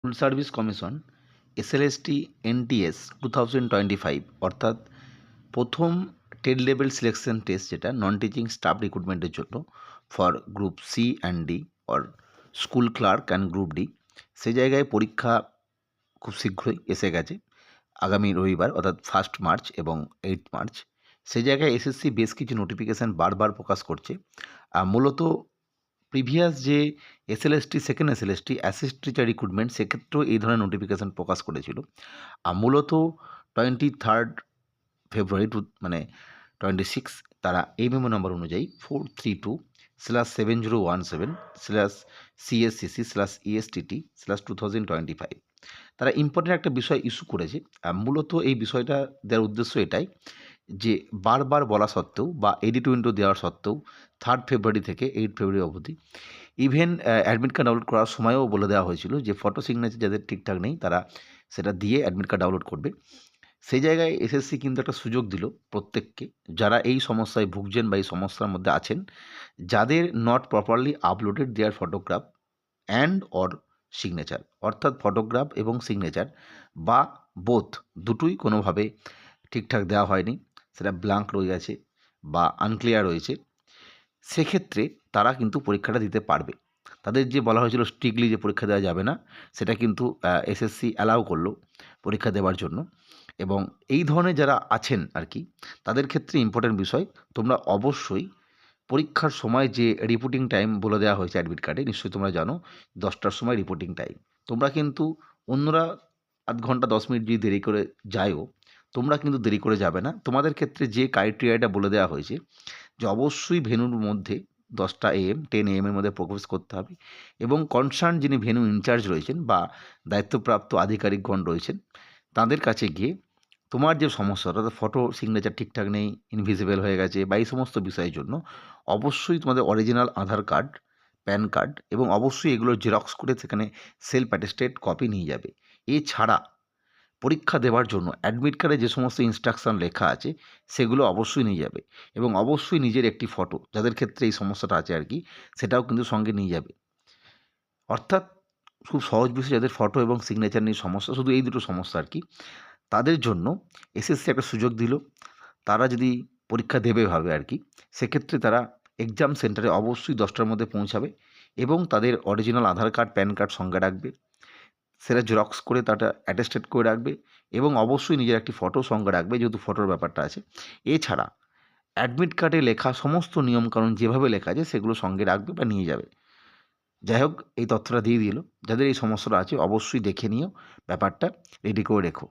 School service commission SLST NTS 2025 অর্থাৎ প্রথম 10 level selection test, যেটা নন টিচিং স্টাফ রিক্রুটমেন্টের জন্য for group C and D or school clerk and group D, সেই জায়গায় পরীক্ষা খুব শীঘ্রই এসে গেছে। আগামী রবিবার অর্থাৎ 1 মার্চ এবং 8 মার্চ সেই জায়গায় এসএসসি বেশ কিছু নোটিফিকেশান বারবার প্রকাশ করছে। মূলত প্রিভিয়াস যে SLST second SLST assist teacher recruitment, সেক্ষেত্রেও এই ধরনের নোটিফিকেশান প্রকাশ করেছিল। মূলত 23 ফেব্রুয়ারি মানে 26 তারা এই মেমো নাম্বার অনুযায়ী 432/7017/CSCC/ESTT/2025 তারা ইম্পর্টেন্ট একটা বিষয় ইস্যু করেছে। মূলত এই বিষয়টা দেওয়ার উদ্দেশ্য এটাই যে বারবার বলা সত্ত্বেও বা এডি টু ইন্টু দেওয়ার সত্ত্বেও 3 ফেব্রুয়ারি থেকে 8 ফেব্রুয়ারি অবধি ইভেন অ্যাডমিট কার্ড ডাউনলোড করার সময়ও বলে দেওয়া হয়েছিল যে ফটো সিগনেচার যাদের ঠিকঠাক নেই তারা সেটা দিয়ে অ্যাডমিট কার্ড ডাউনলোড করবে। সেই জায়গায় এসএসসি কিন্তু একটা সুযোগ দিল প্রত্যেককে, যারা এই সমস্যায় ভুগছেন বা এই সমস্যার মধ্যে আছেন, যাদের not properly uploaded their photograph and or signature, অর্থাৎ ফটোগ্রাফ এবং সিগনেচার বা বোথ দুটোই কোনোভাবে ঠিকঠাক দেওয়া হয়নি, সেটা ব্ল্যাঙ্ক রয়ে গেছে বা আনক্লিয়ার রয়েছে, সেক্ষেত্রে তারা কিন্তু পরীক্ষাটা দিতে পারবে। তাদের যে বলা হয়েছিল স্ট্রিক্টলি যে পরীক্ষা দেওয়া যাবে না, সেটা কিন্তু এসএসসি অ্যালাউ করলো পরীক্ষা দেওয়ার জন্য। এবং এই ধরনের যারা আছেন আর কি, তাদের ক্ষেত্রে ইম্পর্ট্যান্ট বিষয়, তোমরা অবশ্যই পরীক্ষার সময় যে রিপোর্টিং টাইম বলে দেওয়া হয়েছে অ্যাডমিট কার্ডে, নিশ্চয়ই তোমরা জানো 10টার সময় রিপোর্টিং টাইম। তোমরা কিন্তু অন্যরা আধ ঘন্টা 10 মিনিট যদি দেরি করে যায়ও, তোমরা কিন্তু দেরি করে যাবে না। তোমাদের ক্ষেত্রে যে ক্রাইটেরিয়াটা বলে দেওয়া হয়েছে যে অবশ্যই ভেন্যুর মধ্যে 10টা AM 10 AM এর মধ্যে প্রবেশ করতে হবে এবং কনসার্ন যিনি ভেন্যু ইনচার্জ রয়েছেন বা দায়িত্বপ্রাপ্ত আধিকারিকগণ রয়েছেন, তাদের কাছে গিয়ে তোমার যে সমস্যাটা, অর্থাৎ ফটো সিগনেচার ঠিকঠাক নেই, ইনভিজিবল হয়ে গেছে বা এই সমস্ত বিষয়ের জন্য অবশ্যই তোমাদের অরিজিনাল আধার কার্ড, প্যান কার্ড এবং অবশ্যই এগুলোর জেরক্স করে সেখানে সেলফ অ্যাটেস্টেড কপি নিয়ে যাবে। এছাড়া পরীক্ষা দেওয়ার জন্য অ্যাডমিট কার্ডে যে সমস্ত ইনস্ট্রাকশান লেখা আছে সেগুলো অবশ্যই নিয়ে যাবে এবং অবশ্যই নিজের একটি ফটো, যাদের ক্ষেত্রে এই সমস্যাটা আছে আর কি, সেটাও কিন্তু সঙ্গে নিয়ে যাবে। অর্থাৎ খুব সহজ বিষয়, যাদের ফটো এবং সিগনেচার নিয়ে সমস্যা, শুধু এই দুটো সমস্যা আর কি, তাদের জন্য এসএসসি একটা সুযোগ দিল। তারা যদি পরীক্ষা দেবে ভাবে আর কি, সেক্ষেত্রে তারা এক্সাম সেন্টারে অবশ্যই 10টার মধ্যে পৌঁছাবে এবং তাদের অরিজিনাল আধার কার্ড, প্যান কার্ড সঙ্গে রাখবে, সেটা জেরক্স করে তাটা অ্যাটেস্টেড করে রাখবে এবং অবশ্যই নিজের একটি ফটো সঙ্গে রাখবে, যেহেতু ফটোর ব্যাপারটা আছে। এছাড়া অ্যাডমিট কার্ডে লেখা সমস্ত নিয়মকানুন যেভাবে লেখা আছে সেগুলো সঙ্গে রাখবে বা নিয়ে যাবে। যাই হোক, এই তথ্যটা দিয়ে দিল। যাদের এই সমস্যাটা আছে অবশ্যই দেখে নিও, ব্যাপারটা রেডি করে রেখো।